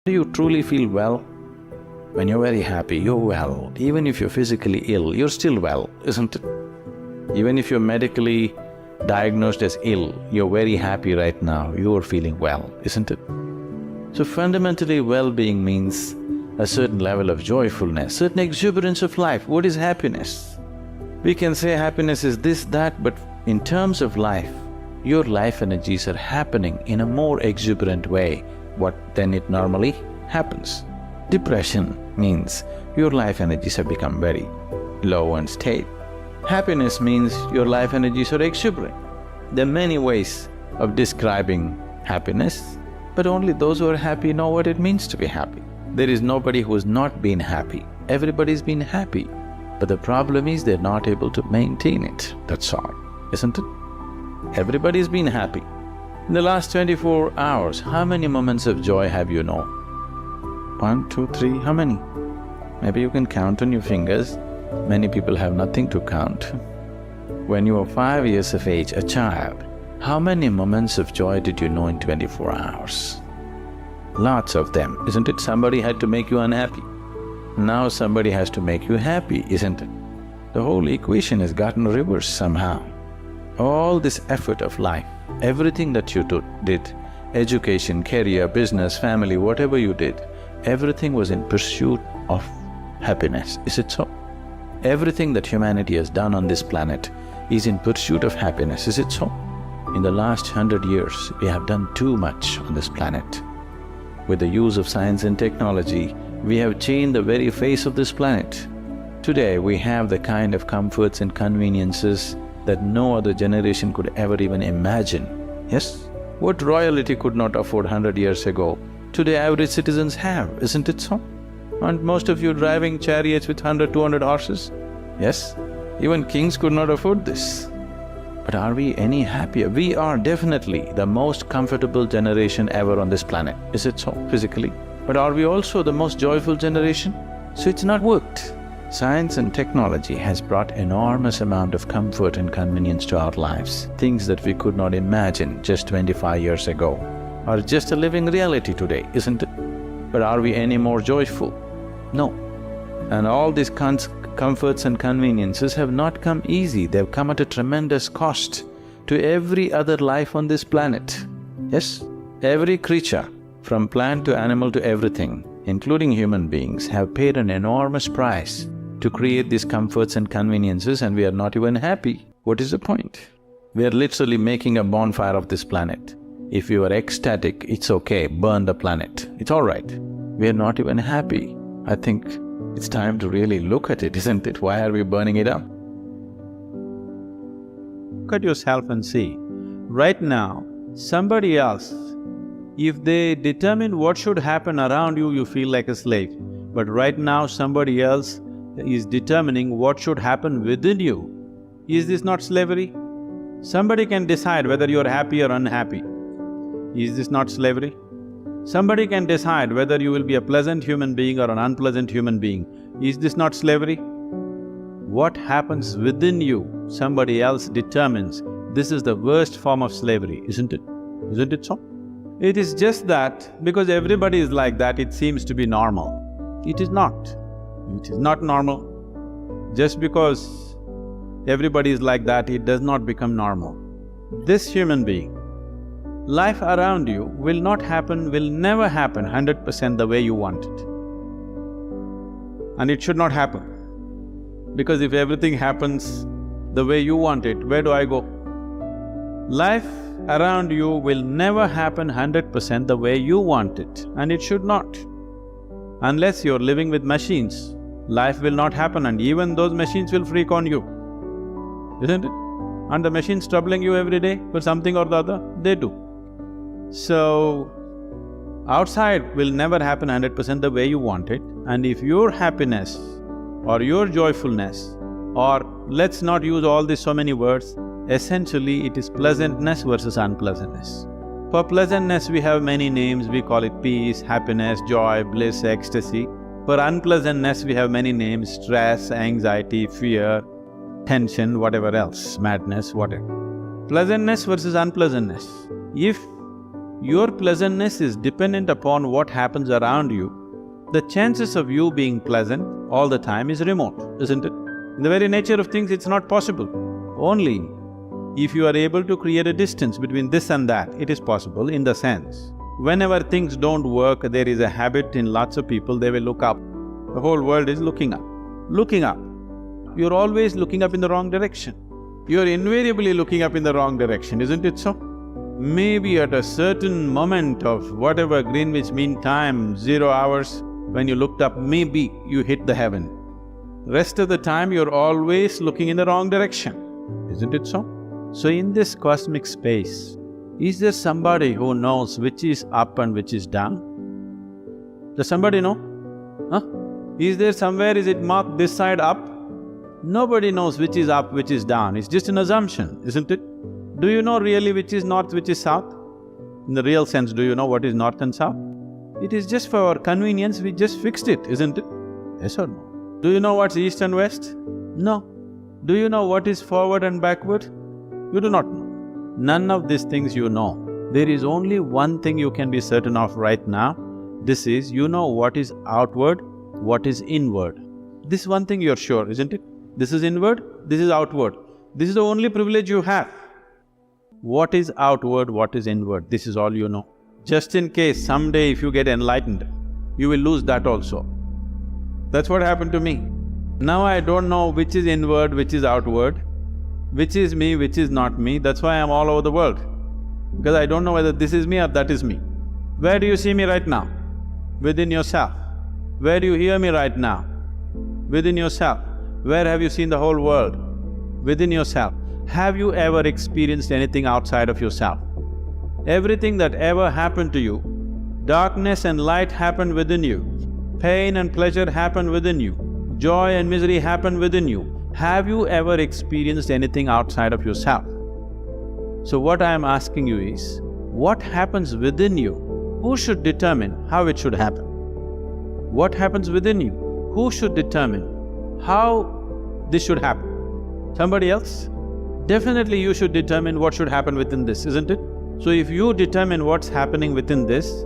Do you truly feel well? When you're very happy, you're well. Even if you're physically ill, you're still well, isn't it? Even if you're medically diagnosed as ill, you're very happy right now, you're feeling well, isn't it? So fundamentally, well-being means a certain level of joyfulness, certain exuberance of life. What is happiness? We can say happiness is this, that, but in terms of life, your life energies are happening in a more exuberant way than it normally happens. Depression means your life energies have become very low and stale. Happiness means your life energies are exuberant. There are many ways of describing happiness, but only those who are happy know what it means to be happy. There is nobody who's not been happy. Everybody's been happy. But the problem is they're not able to maintain it, that's all, isn't it? Everybody's been happy. In the last 24 hours, how many moments of joy have you known? 1, 2, 3, how many? Maybe you can count on your fingers. Many people have nothing to count. When you were 5 years of age, a child, how many moments of joy did you know in 24 hours? Lots of them, isn't it? Somebody had to make you unhappy. Now somebody has to make you happy, isn't it? The whole equation has gotten reversed somehow. All this effort of life, everything that you did, education, career, business, family, whatever you did, everything was in pursuit of happiness, is it so? Everything that humanity has done on this planet is in pursuit of happiness, is it so? In the last 100 years, we have done too much on this planet. With the use of science and technology, we have changed the very face of this planet. Today, we have the kind of comforts and conveniences that no other generation could ever even imagine. Yes? What royalty could not afford 100 years ago, today average citizens have, isn't it so? Aren't most of you driving chariots with 100, 200 horses? Yes? Even kings could not afford this. But are we any happier? We are definitely the most comfortable generation ever on this planet, is it so, physically? But are we also the most joyful generation? So it's not worked. Science and technology has brought enormous amount of comfort and convenience to our lives. Things that we could not imagine just 25 years ago are just a living reality today, isn't it? But are we any more joyful? No. And all these comforts and conveniences have not come easy, they've come at a tremendous cost to every other life on this planet. Yes, every creature, from plant to animal to everything, including human beings, have paid an enormous price to create these comforts and conveniences, and we are not even happy. What is the point? We are literally making a bonfire of this planet. If you are ecstatic, it's okay, burn the planet, it's all right. We are not even happy. I think it's time to really look at it, isn't it? Why are we burning it up? Look at yourself and see, right now, somebody else, if they determine what should happen around you, you feel like a slave. But right now, somebody else is determining what should happen within you. Is this not slavery? Somebody can decide whether you're happy or unhappy. Is this not slavery? Somebody can decide whether you will be a pleasant human being or an unpleasant human being. Is this not slavery? What happens within you, somebody else determines. This is the worst form of slavery, isn't it? Isn't it so? It is just that because everybody is like that, it seems to be normal. It is not. It is not normal. Just because everybody is like that, it does not become normal. This human being, life around you will not happen, will never happen 100% the way you want it. And it should not happen. Because if everything happens the way you want it, where do I go? Life around you will never happen 100% the way you want it, and it should not. Unless you're living with machines, life will not happen, and even those machines will freak on you, isn't it? And the machines troubling you every day for something or the other, they do. So, outside will never happen 100% the way you want it, and if your happiness or your joyfulness, or let's not use all these so many words, essentially it is pleasantness versus unpleasantness. For pleasantness we have many names, we call it peace, happiness, joy, bliss, ecstasy. For unpleasantness we have many names, stress, anxiety, fear, tension, whatever else, madness, whatever. Pleasantness versus unpleasantness. If your pleasantness is dependent upon what happens around you, the chances of you being pleasant all the time is remote, isn't it? In the very nature of things, it's not possible. Only if you are able to create a distance between this and that, it is possible in the sense, whenever things don't work, there is a habit in lots of people, they will look up. The whole world is looking up. Looking up. You're always looking up in the wrong direction. You're invariably looking up in the wrong direction, isn't it so? Maybe at a certain moment of whatever Greenwich Mean Time, 0 hours, when you looked up, maybe you hit the heaven. Rest of the time you're always looking in the wrong direction, isn't it so? So in this cosmic space, is there somebody who knows which is up and which is down? Does somebody know? Huh? Is there somewhere, is it marked this side up? Nobody knows which is up, which is down, it's just an assumption, isn't it? Do you know really which is north, which is south? In the real sense, do you know what is north and south? It is just for our convenience, we just fixed it, isn't it? Yes or no? Do you know what's east and west? No. Do you know what is forward and backward? You do not know. None of these things you know. There is only one thing you can be certain of right now. This is, you know what is outward, what is inward. This one thing you're sure, isn't it? This is inward, this is outward. This is the only privilege you have. What is outward, what is inward, this is all you know. Just in case someday if you get enlightened, you will lose that also. That's what happened to me. Now I don't know which is inward, which is outward, which is me, which is not me, that's why I'm all over the world. Because I don't know whether this is me or that is me. Where do you see me right now? Within yourself. Where do you hear me right now? Within yourself. Where have you seen the whole world? Within yourself. Have you ever experienced anything outside of yourself? Everything that ever happened to you, darkness and light happened within you, pain and pleasure happened within you, joy and misery happened within you. Have you ever experienced anything outside of yourself? So what I am asking you is, what happens within you? Who should determine how it should happen? What happens within you? Who should determine how this should happen? Somebody else? Definitely you should determine what should happen within this, isn't it? So if you determine what's happening within this,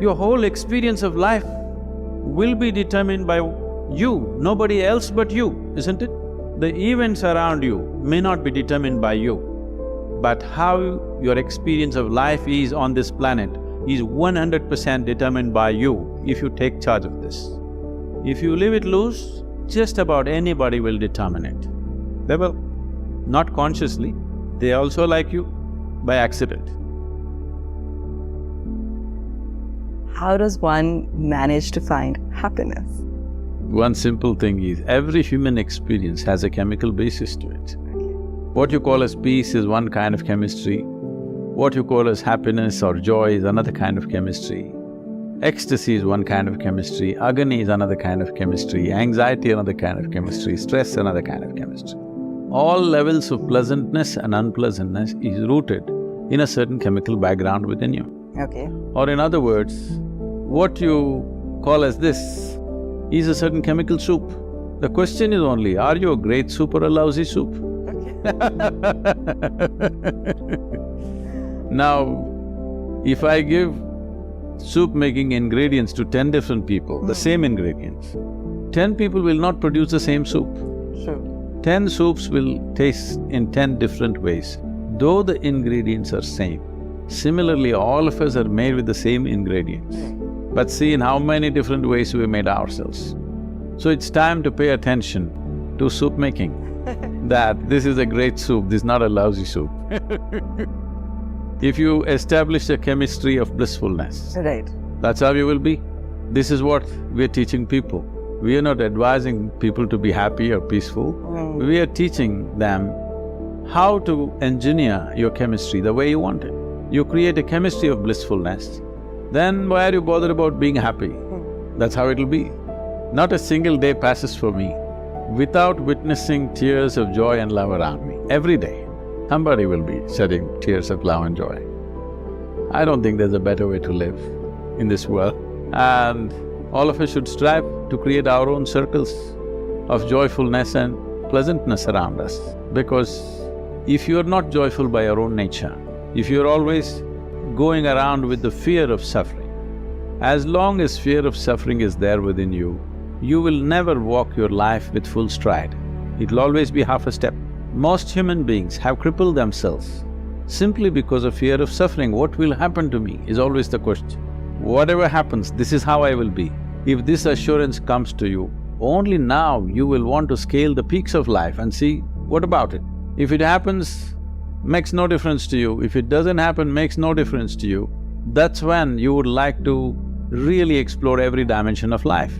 your whole experience of life will be determined by you, nobody else but you, isn't it? The events around you may not be determined by you, but how your experience of life is on this planet is 100% determined by you if you take charge of this. If you leave it loose, just about anybody will determine it. They will. Not consciously, they also like you by accident. How does one manage to find happiness? One simple thing is, every human experience has a chemical basis to it. What you call as peace is one kind of chemistry, what you call as happiness or joy is another kind of chemistry, ecstasy is one kind of chemistry, agony is another kind of chemistry, anxiety another kind of chemistry, stress another kind of chemistry. All levels of pleasantness and unpleasantness is rooted in a certain chemical background within you. Okay. Or in other words, what you call as this is a certain chemical soup. The question is only, are you a great soup or a lousy soup? Now, if I give soup-making ingredients to 10 different people, the same ingredients, 10 people will not produce the same soup. Sure. 10 soups will taste in 10 different ways, though the ingredients are same. Similarly, all of us are made with the same ingredients, but see in how many different ways we made ourselves. So it's time to pay attention to soup making, that this is a great soup, this is not a lousy soup. If you establish a chemistry of blissfulness, Right. that's how you will be. This is what we're teaching people. We are not advising people to be happy or peaceful. We are teaching them how to engineer your chemistry the way you want it. You create a chemistry of blissfulness, then why are you bothered about being happy? That's how it'll be. Not a single day passes for me without witnessing tears of joy and love around me. Every day, somebody will be shedding tears of love and joy. I don't think there's a better way to live in this world, and all of us should strive to create our own circles of joyfulness and pleasantness around us. Because if you're not joyful by your own nature, if you're always going around with the fear of suffering. As long as fear of suffering is there within you, you will never walk your life with full stride. It'll always be half a step. Most human beings have crippled themselves simply because of fear of suffering. What will happen to me is always the question. Whatever happens, this is how I will be. If this assurance comes to you, only now you will want to scale the peaks of life and see, what about it? If it happens, makes no difference to you. If it doesn't happen, makes no difference to you. That's when you would like to really explore every dimension of life.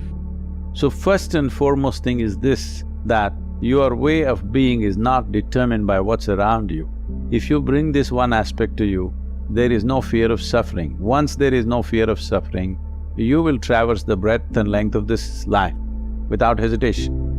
So first and foremost thing is this, that your way of being is not determined by what's around you. If you bring this one aspect to you, there is no fear of suffering. Once there is no fear of suffering, you will traverse the breadth and length of this life without hesitation.